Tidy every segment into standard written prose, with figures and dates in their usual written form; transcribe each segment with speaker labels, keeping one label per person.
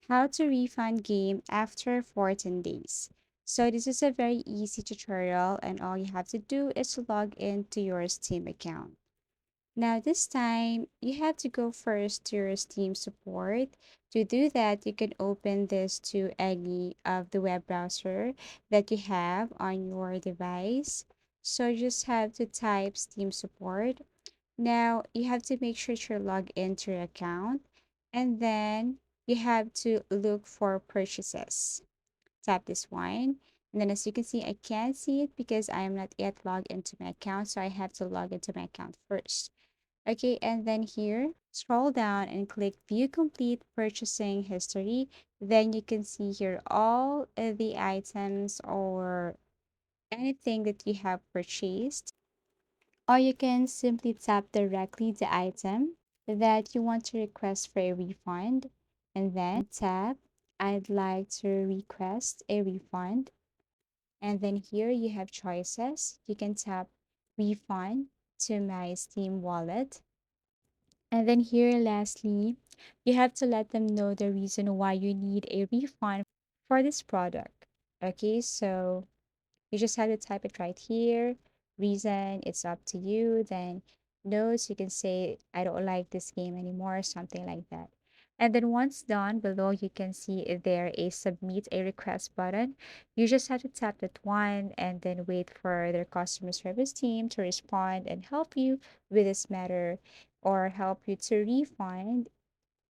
Speaker 1: How to refund game after 14 days. So this is a very easy tutorial and all you have to do is to log into your Steam account. Now this time you have to go first to your Steam support. To do that, you can open this to any of the web browser that you have on your device. So you just have to type Steam support. Now you have to make sure to log into your account and then you have to look for purchases. Tap this one. And then as you can see, I can't see it because I am not yet logged into my account. So I have to log into my account first. Okay, and then here, scroll down and click View Complete Purchasing History. Then you can see here all of the items or anything that you have purchased, or you can simply tap directly the item that you want to request for a refund and then tap I'd like to request a refund. And then here you have choices. You can tap refund to my Steam wallet. And then here lastly, you have to let them know the reason why you need a refund for this product. Okay, so you just have to type it right here. Reason, it's up to you. Then notes, you can say, I don't like this game anymore, something like that. And then once done, below you can see there a submit a request button. You just have to tap that one and then wait for their customer service team to respond and help you with this matter or help you to refund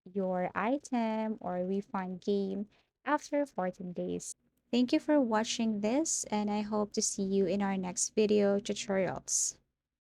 Speaker 1: your item or refund game after 14 days. Thank you for watching this, and I hope to see you in our next video tutorials.